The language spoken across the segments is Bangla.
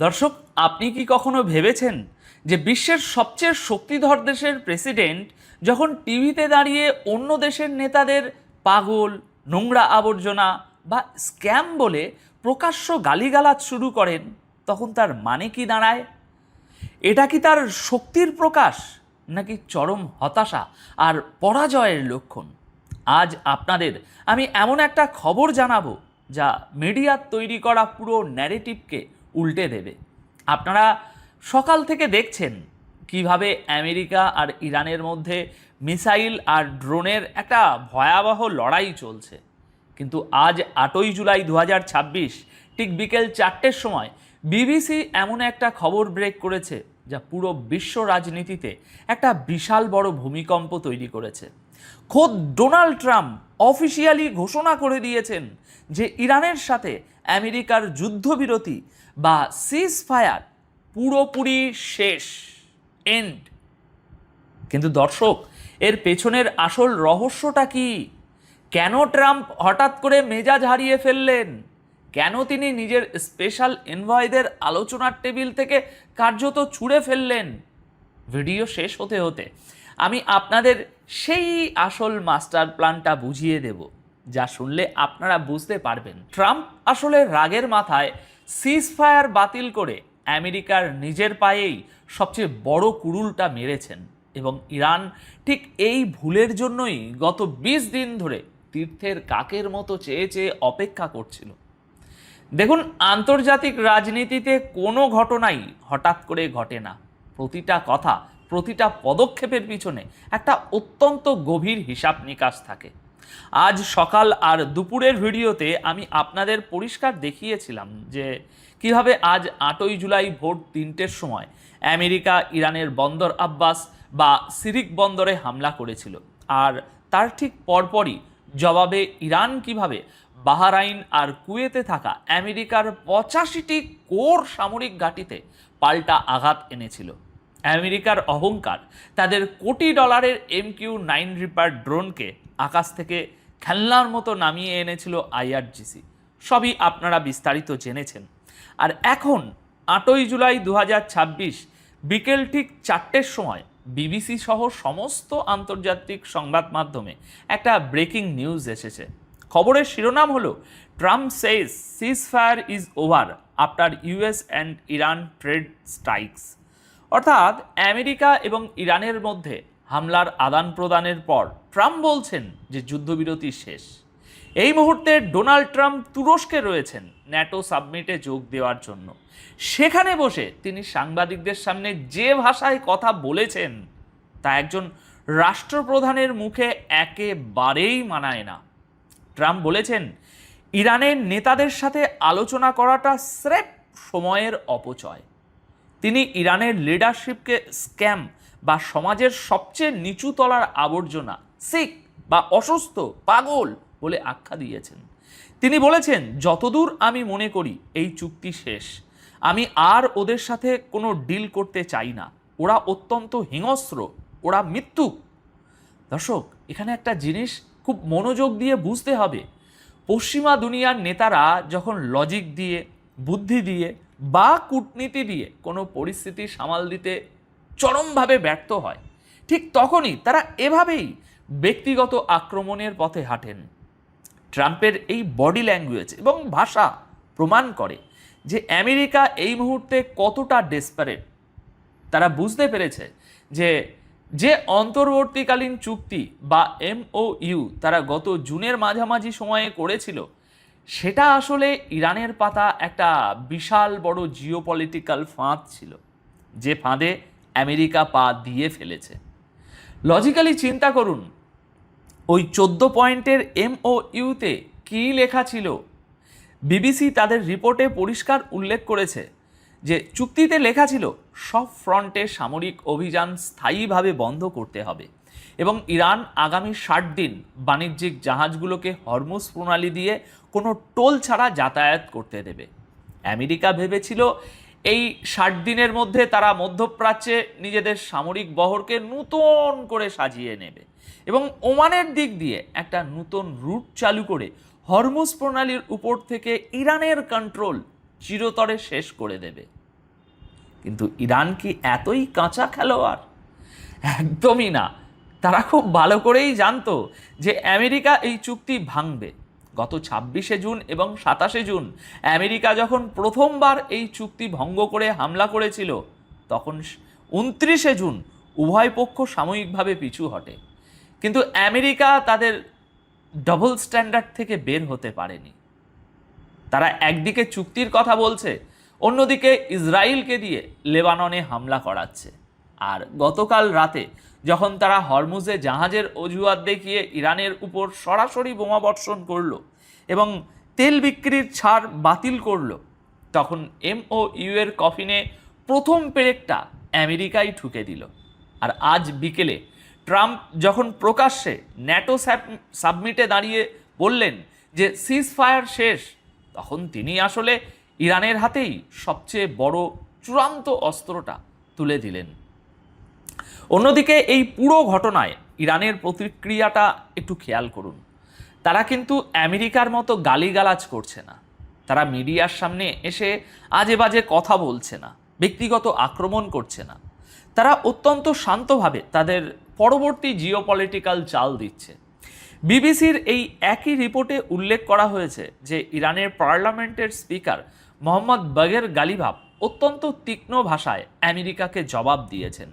দর্শক, আপনি কি কখনো ভেবেছেন যে বিশ্বের সবচেয়ে শক্তিধর দেশের প্রেসিডেন্ট যখন টিভিতে দাঁড়িয়ে অন্য দেশের নেতাদের পাগল, নোংরা আবর্জনা বা স্ক্যাম বলে প্রকাশ্য গালিগালাজ শুরু করেন, তখন তার মানে কি দাঁড়ায়? এটা কি তার শক্তির প্রকাশ, নাকি চরম হতাশা আর পরাজয়ের লক্ষণ? আজ আপনাদের আমি এমন একটা খবর জানাবো যা মিডিয়ার তৈরি করা পুরো ন্যারেটিভকে উল্টে দেবে। আপনারা সকাল থেকে দেখছেন কিভাবে আমেরিকা আর ইরানের মধ্যে মিসাইল আর ড্রোনের একটা ভয়াবহ লড়াই চলছে, কিন্তু আজ 8ই জুলাই 2026 ঠিক বিকেল 4টের সময় বিবিসি এমন একটা খবর ব্রেক করেছে যা পুরো বিশ্ব রাজনীতিতে একটা বিশাল বড় ভূমিকম্প তৈরি করেছে। খোদ ডোনাল্ড ট্রাম্প অফিসিয়ালি ঘোষণা করে দিয়েছেন যে ইরানের সাথে আমেরিকার যুদ্ধবিরতি বা সিজ ফায়ার পুরোপুরি শেষ, এন্ড। কিন্তু দর্শক, এর পেছনের আসল রহস্যটা কি? কেন ট্রাম্প হঠাৎ করে মেজাজ হারিয়ে ফেললেন? কেন তিনি নিজের স্পেশাল এনভয়দের আলোচনার টেবিল থেকে কার্যত ছুঁড়ে ফেললেন? ভিডিও শেষ হতে হতে আমি আপনাদের সেই আসল মাস্টার প্ল্যানটা বুঝিয়ে দেব, যা শুনলে আপনারা বুঝতে পারবেন ট্রাম্প আসলে রাগের মাথায় সিজ ফায়ার বাতিল করে আমেরিকার নিজের পায়েই সবচেয়ে বড় কুড়ুলটা মেরেছেন, এবং ইরান ঠিক এই ভুলের জন্যই গত 20 দিন ধরে তীর্থের কাকের মতো চেয়ে চেয়ে অপেক্ষা করছিল। দেখুন, আন্তর্জাতিক রাজনীতিতে কোনো ঘটনাই হঠাৎ করে ঘটে না। প্রতিটা কথা, প্রতিটা পদক্ষেপের পিছনে একটা অত্যন্ত গভীর হিসাব নিকাশ থাকে। আজ সকাল আর দুপুরের ভিডিওতে আমি আপনাদের পরিষ্কার দেখিয়েছিলাম যে কিভাবে আজ 8ই জুলাই ভোর 3টের সময় আমেরিকা ইরানের বন্দর আব্বাস বা সিরিক বন্দরে হামলা করেছিল, আর তার ঠিক পরপরই জবাবে ইরান কিভাবে বাহরাইন আর কুয়েতে থাকা আমেরিকার 85টি কোর সামরিক ঘাঁটিতে পাল্টা আঘাত এনেছিল। আমেরিকার অহংকার তাদের কোটি ডলারের MQ-9 রিপার ড্রোনকে আকাশ থেকে খেলনার মতো নামিয়ে এনেছিল IRGC। সবই আপনারা বিস্তারিত জেনেছেন। আর এখন 8ই জুলাই 2026 বিকেল ঠিক 4টের সময় বিবিসি সহ সমস্ত আন্তর্জাতিক সংবাদ মাধ্যমে একটা ব্রেকিং নিউজ এসেছে। খবরের শিরোনাম হলো, Trump Sage seize fire is over after US and Iran trade strikes. অর্থাৎ আমেরিকা এবং ইরানের মধ্যে হামলার আদান প্রদানের পর ট্রাম্প বলছেন যে যুদ্ধবিরতি শেষ। এই মুহূর্তে ডোনাল্ড ট্রাম্প তুরস্কে রয়েছেন ন্যাটো সাবমিটে যোগ দেওয়ার জন্য। সেখানে বসে তিনি সাংবাদিকদের সামনে যে ভাষায় কথা বলেছেন তা একজন রাষ্ট্রপ্রধানের মুখে একেবারেই মানায় না। ট্রাম্প বলেছেন ইরানের নেতাদের সাথে আলোচনা করাটা স্রেফ সময়ের অপচয়। তিনি ইরানের লিডারশিপকে স্ক্যাম বা সমাজের সবচেয়ে নিচু তলার আবর্জনা, সিক বা অসুস্থ, পাগল বলে আখ্যা দিয়েছেন। তিনি বলেছেন, যতদূর আমি মনে করি এই চুক্তি শেষ, আমি আর ওদের সাথে কোনো ডিল করতে চাই না। ওরা অত্যন্ত হিংস্র, ওরা মৃত্যুক। দর্শক, এখানে একটা জিনিস খুব মনোযোগ দিয়ে বুঝতে হবে। পশ্চিমা দুনিয়ার নেতারা যখন লজিক দিয়ে, বুদ্ধি দিয়ে বা কূটনীতি দিয়ে কোনো পরিস্থিতি সামাল দিতে চরমভাবে ব্যর্থ হয়, ঠিক তখনই তারা এভাবেই ব্যক্তিগত আক্রমণের পথে হাঁটেন। ট্রাম্পের এই বডি ল্যাঙ্গুয়েজ এবং ভাষা প্রমাণ করে যে আমেরিকা এই মুহূর্তে কতটা ডেসপারেট। তারা বুঝতে পেরেছে যে যে অন্তর্বর্তীকালীন চুক্তি বা MOU তারা গত জুনের মাঝামাঝি সময়ে করেছিল, সেটা আসলে ইরানের পাতা একটা বিশাল বড় জিওপলিটিক্যাল ফাঁদ ছিল, যে ফাঁদে আমেরিকা পা দিয়ে ফেলেছে। লজিক্যালি চিন্তা করুন, ওই 14 পয়েন্টের MOU-তে কী লেখা ছিল? বিবিসি তাদের রিপোর্টে পরিষ্কার উল্লেখ করেছে যে চুক্তিতে লেখা ছিল সব ফ্রন্টে সামরিক অভিযান স্থায়ীভাবে বন্ধ করতে হবে, এবং ইরান আগামী 60 দিন বাণিজ্যিক জাহাজগুলোকে হরমুজ প্রণালী দিয়ে কোনো টোল ছাড়া যাতায়াত করতে দেবে। আমেরিকা ভেবেছিল এই 60 দিনের মধ্যে তারা মধ্যপ্রাচ্যে নিজেদের সামরিক বহরকে নতুন করে সাজিয়ে নেবে এবং ওমানের দিক দিয়ে একটা নতুন রুট চালু করে হরমুজ প্রণালীর উপর থেকে ইরানের কন্ট্রোল চিরতরে শেষ করে দেবে। কিন্তু ইরান কি এতই কাঁচা খেলোয়াড়? একদমই না। তারা খুব ভালো করেই জানতো যে আমেরিকা এই চুক্তি ভাঙবে। গত 26শে জুন এবং 27শে জুন আমেরিকা যখন প্রথমবার এই চুক্তি ভঙ্গ করে হামলা করেছিল, তখন 29শে জুন উভয় পক্ষ সাময়িকভাবে পিছু হটে। কিন্তু আমেরিকা তাদের ডবল স্ট্যান্ডার্ড থেকে বের হতে পারেনি। তারা একদিকে চুক্তির কথা বলছে, অন্যদিকে ইসরায়েলকে দিয়ে লেবাননে হামলা করাচ্ছে। আর গতকাল রাতে যখন তারা হরমুজে জাহাজের অজুহাত দেখিয়ে ইরানের উপর সরাসরি বোমাবর্ষণ করলো এবং তেল বিক্রির ছাড় বাতিল করলো, তখন MOU এর কফিনে প্রথম পেরেকটা আমেরিকাই ঠুকে দিল। আর আজ বিকেলে ট্রাম্প যখন প্রকাশ্যে ন্যাটো সাবমিটে দাঁড়িয়ে বললেন যে সিজ ফায়ার শেষ, তখন তিনি আসলে ইরানের হাতেই সবচেয়ে বড় চূড়ান্ত অস্ত্রটা তুলে দিলেন। অন্যদিকে এই পুরো ঘটনায় ইরানের প্রতিক্রিয়াটা একটু খেয়াল করুন। তারা কিন্তু আমেরিকার মতো গালিগালাজ করছে না, তারা মিডিয়ার সামনে এসে আজে বাজে কথা বলছে না, ব্যক্তিগত আক্রমণ করছে না। তারা অত্যন্ত শান্তভাবে তাদের পরবর্তী জিওপলিটিক্যাল চাল দিচ্ছে। বিবিসির এই একই রিপোর্টে উল্লেখ করা হয়েছে যে ইরানের পার্লামেন্টের স্পিকার মোহাম্মদ বাগের গালিভাফ অত্যন্ত তীক্ষ্ণ ভাষায় আমেরিকাকে জবাব দিয়েছেন।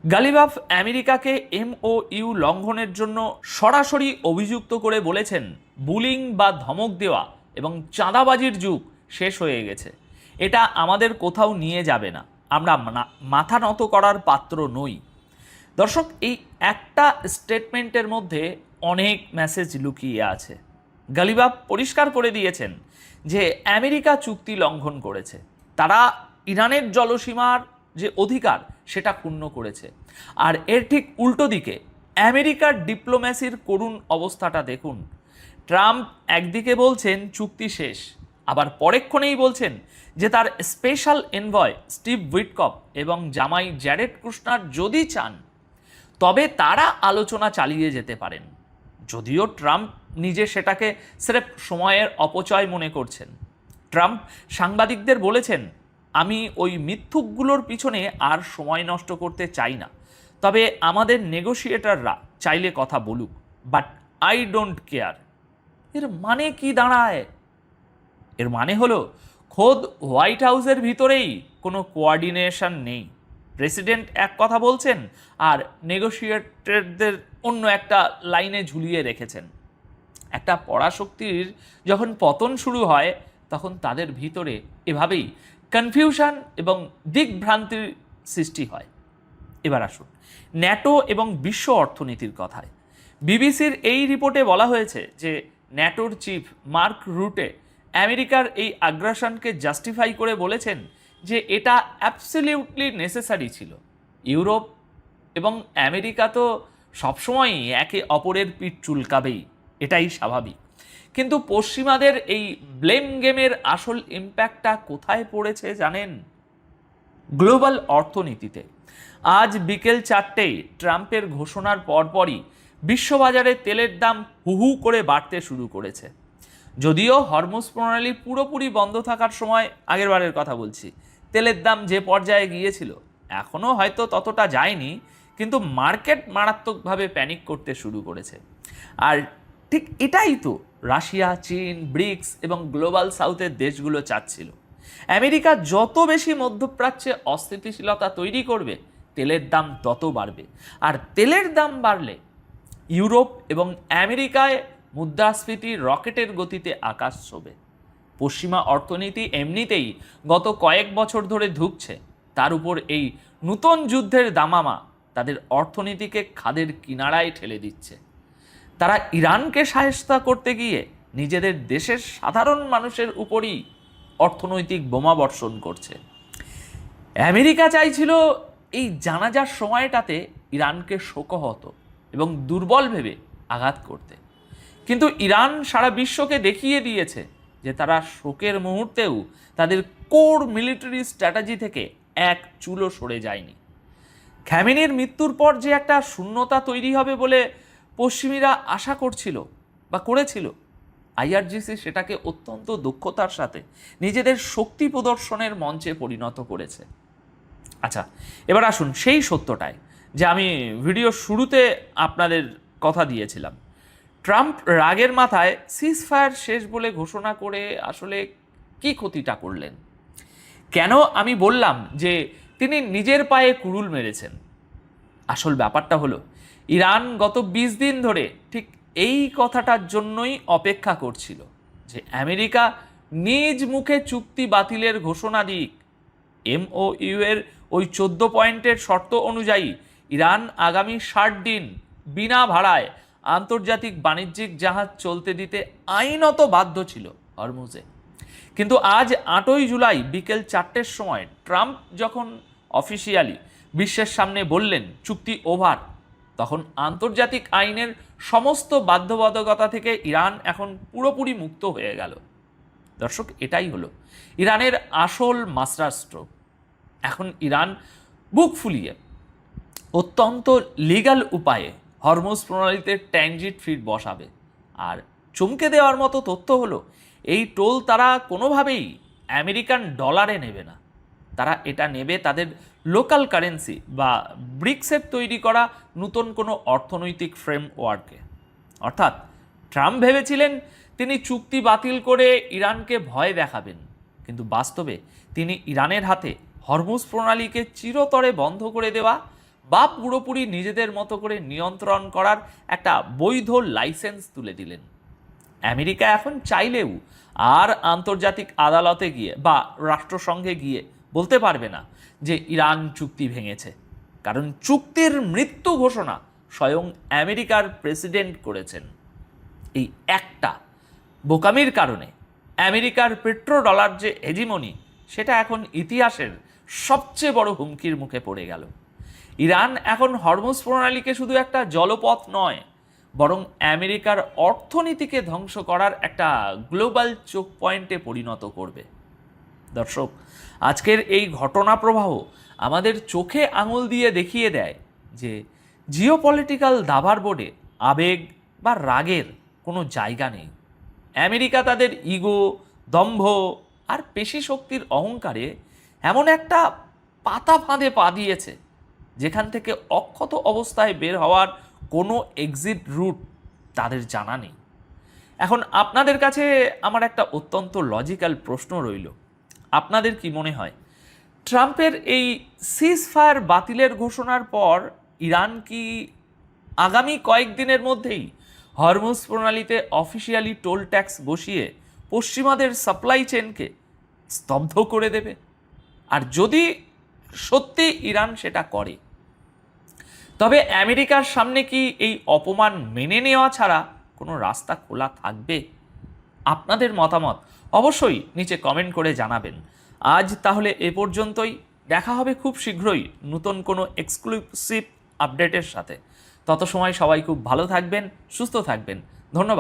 গালিভাফ আমেরিকাকে MOU লঙ্ঘনের জন্য সরাসরি অভিযুক্ত করে বলেছেন, বুলিং বা ধমক দেওয়া এবং চাঁদাবাজির যুগ শেষ হয়ে গেছে, এটা আমাদের কোথাও নিয়ে যাবে না, আমরা মাথা নত করার পাত্র নই। দর্শক, এই একটা স্টেটমেন্টের মধ্যে অনেক মেসেজ লুকিয়ে আছে। গালিভাফ পরিষ্কার করে দিয়েছেন যে আমেরিকা চুক্তি লঙ্ঘন করেছে, তারা ইরানের জলসীমার যে অধিকার সেটা ক্ষুণ্ণ করেছে। আর এর ঠিক উল্টো দিকে আমেরিকার ডিপ্লোম্যাসির করুণ অবস্থাটা দেখুন। ট্রাম্প একদিকে বলছেন চুক্তি শেষ, আবার পরেক্ষণেই বলছেন যে তার স্পেশাল এনভয় স্টিভ উইটকফ এবং জামাই জ্যারেড কুশনার যদি চান তবে তারা আলোচনা চালিয়ে যেতে পারেন। যদিও ট্রাম্প নিজে সেটাকে স্রেফ সময়ের অপচয় মনে করছেন। ট্রাম্প সাংবাদিকদের বলেছেন, আমি ওই মিথ্যুকগুলোর পিছনে আর সময় নষ্ট করতে চাই না, তবে আমাদের নেগোশিয়েটাররা চাইলে কথা বলুক, বাট আই ডোন্ট কেয়ার। এর মানে কি দাঁড়ায়? এর মানে হলো খোদ হোয়াইট হাউসের ভিতরেই কোনো কোঅর্ডিনেশন নেই। প্রেসিডেন্ট এক কথা বলছেন আর নেগোশিয়েটরদের অন্য একটা লাইনে ঝুলিয়ে রেখেছেন। একটা পরাশক্তির যখন পতন শুরু হয়, তখন তাদের ভিতরে এভাবেই কনফিউশন এবং দিকভ্রান্তির সৃষ্টি হয়। এবার আসুন ন্যাটো এবং বিশ্ব অর্থনীতির কথায়। বিবিসির এই রিপোর্টে বলা হয়েছে যে ন্যাটোর চিফ মার্ক রুটে আমেরিকার এই আগ্রাসনকে জাস্টিফাই করে বলেছেন যে এটা অ্যাবসলিউটলি নেসেসারি ছিল। ইউরোপ এবং আমেরিকা তো সবসময়ই একে অপরের পিঠ চুলকাবেই, এটাই স্বাভাবিক। কিন্তু পশ্চিমাদের এই ব্লেম গেমের আসল ইম্প্যাক্টটা কোথায় পড়েছে জানেন? গ্লোবাল অর্থনীতিতে। আজ বিকেল 4টেই ট্রাম্পের ঘোষণার পরপরই বিশ্ববাজারে তেলের দাম হু হু করে বাড়তে শুরু করেছে। যদিও হরমুজ প্রণালী পুরোপুরি বন্ধ থাকার সময়, আগেরবারের কথা বলছি, তেলের দাম যে পর্যায়ে গিয়েছিল এখনও হয়তো ততটা যায়নি, কিন্তু মার্কেট মারাত্মকভাবে প্যানিক করতে শুরু করেছে। আর ঠিক এটাই তো রাশিয়া, চীন, ব্রিক্স এবং গ্লোবাল সাউথের দেশগুলো চাচ্ছিল। আমেরিকা যত বেশি মধ্যপ্রাচ্যে অস্থিতিশীলতা তৈরি করবে, তেলের দাম তত বাড়বে। আর তেলের দাম বাড়লে ইউরোপ এবং আমেরিকায় মুদ্রাস্ফীতি রকেটের গতিতে আকাশ ছোঁবে। পশ্চিমা অর্থনীতি এমনিতেই গত কয়েক বছর ধরে ধুঁকছে, তার উপর এই নূতন যুদ্ধের দামামা তাদের অর্থনীতিকে খাদের কিনারায় ঠেলে দিচ্ছে। তারা ইরানকে সাহায্য করতে গিয়ে নিজেদের দেশের সাধারণ মানুষের উপরই অর্থনৈতিক বোমাবর্ষণ করছে। আমেরিকা চাইছিল এই জানাজার সময়টাতে ইরানকে শোকহত এবং দুর্বল ভেবে আঘাত করতে, কিন্তু ইরান সারা বিশ্বকে দেখিয়ে দিয়েছে যে তারা শোকের মুহূর্তেও তাদের কোর মিলিটারি স্ট্র্যাটেজি থেকে এক চুলও সরে যায়নি। খামেনির মৃত্যুর পর যে একটা শূন্যতা তৈরি হবে বলে পশ্চিমীরা আশা করছিল বা করেছিল, আইআরজিসি সেটাকে অত্যন্ত দক্ষতার সাথে নিজেদের শক্তি প্রদর্শনের মঞ্চে পরিণত করেছে। আচ্ছা, এবার আসুন সেই সত্যটায়, যে আমি ভিডিও শুরুতে আপনাদের কথা দিয়েছিলাম। ট্রাম্প রাগের মাথায় সিজফায়ার শেষ বলে ঘোষণা করে আসলে কি ক্ষতিটা করলেন? কেন আমি বললাম যে তিনি নিজের পায়ে কুড়ুল মেরেছেন? আসল ব্যাপারটা হলো, ইরান গত ২০ দিন ধরে ঠিক এই কথাটার জন্যই অপেক্ষা করছিল যে আমেরিকা নিজ মুখে চুক্তি বাতিলের ঘোষণা দিক। এমওইউ এর ওই ১৪ পয়েন্টের শর্ত অনুযায়ী ইরান আগামী ৬০ দিন বিনা ভাড়ায় আন্তর্জাতিক বাণিজ্যিক জাহাজ চলতে দিতে আইনত বাধ্য ছিল হরমুজে। কিন্তু আজ ৮ই জুলাই বিকেল ৪টের সময় ট্রাম্প যখন অফিসিয়ালি বিশ্বের সামনে বললেন চুক্তি ওভার, তখন আন্তর্জাতিক আইনের সমস্ত বাধ্যবাধকতা থেকে ইরান এখন পুরোপুরি মুক্ত হয়ে গেল। দর্শক, এটাই হলো ইরানের আসল মাস্টার স্ট্রোক। এখন ইরান বুক ফুলিয়ে অত্যন্ত লিগ্যাল উপায়ে হরমুজ প্রণালীতে ট্রানজিট ফিট বসাবে। আর চমকে দেওয়ার মতো তথ্য হলো, এই টোল তারা কোনোভাবেই আমেরিকান ডলারে নেবে না, তারা এটা নেবে তাদের লোকাল কারেন্সি বা ব্রিক্সের তৈরি করা নতুন কোনো অর্থনৈতিক ফ্রেমওয়ার্কে। অর্থাৎ ট্রাম্প ভেবেছিলেন তিনি চুক্তি বাতিল করে ইরানকে ভয় দেখাবেন, কিন্তু বাস্তবে তিনি ইরানের হাতে হরমুজ প্রণালীকে চিরতরে বন্ধ করে দেওয়া বা পুরোপুরি নিজেদের মতো করে নিয়ন্ত্রণ করার একটা বৈধ লাইসেন্স তুলে দিলেন। আমেরিকা এখন চাইলেও আর আন্তর্জাতিক আদালতে গিয়ে বা রাষ্ট্রসংঘে গিয়ে বলতে পারবে না যে ইরান চুক্তি ভেঙেছে, কারণ চুক্তির মৃত্যু ঘোষণা স্বয়ং আমেরিকার প্রেসিডেন্ট করেছেন। এই একটা বোকামির কারণে আমেরিকার পেট্রো ডলার যে হেজিমনি, সেটা এখন ইতিহাসের সবচেয়ে বড় হুমকির মুখে পড়ে গেল। ইরান এখন হরমুজ প্রণালীকে শুধু একটা জলপথ নয়, বরং আমেরিকার অর্থনীতিকে ধ্বংস করার একটা গ্লোবাল চোক পয়েন্টে পরিণত করবে। দর্শক, আজকের এই ঘটনা প্রবাহ আমাদের চোখে আঙুল দিয়ে দেখিয়ে দেয় যে জিওপলিটিক্যাল দাবার বোর্ডে আবেগ বা রাগের কোনো জায়গা নেই। আমেরিকা তাদের ইগো, দম্ভ আর পেশি শক্তির অহংকারে এমন একটা পাতা ফাঁদে পা দিয়েছে যেখান থেকে অক্ষত অবস্থায় বের হওয়ার কোনো এক্সিট রুট তাদের জানা নেই। এখন আপনাদের কাছে আমার একটা অত্যন্ত লজিক্যাল প্রশ্ন রইল, আপনাদের কি মনে হয় ট্রাম্পের এই সিজফায়ার বাতিলের ঘোষণার পর ইরান কি আগামী কয়েকদিনের মধ্যেই হরমুজ প্রণালীতে অফিসিয়ালি টোল ট্যাক্স বসিয়ে পশ্চিমাদের সাপ্লাই চেনকে স্তব্ধ করে দেবে? আর যদি সত্যি ইরান সেটা করে, তবে আমেরিকার সামনে কি এই অপমান মেনে নেওয়া ছাড়া কোনো রাস্তা খোলা থাকবে? আপনাদের মতামত অবশ্যই নিচে কমেন্ট করে জানাবেন। আজ তাহলে এ পর্যন্তই, দেখা হবে খুব শীঘ্রই নতুন কোনো এক্সক্লুসিভ আপডেটের সাথে। তত সময় সবাই খুব ভালো থাকবেন, সুস্থ থাকবেন। ধন্যবাদ।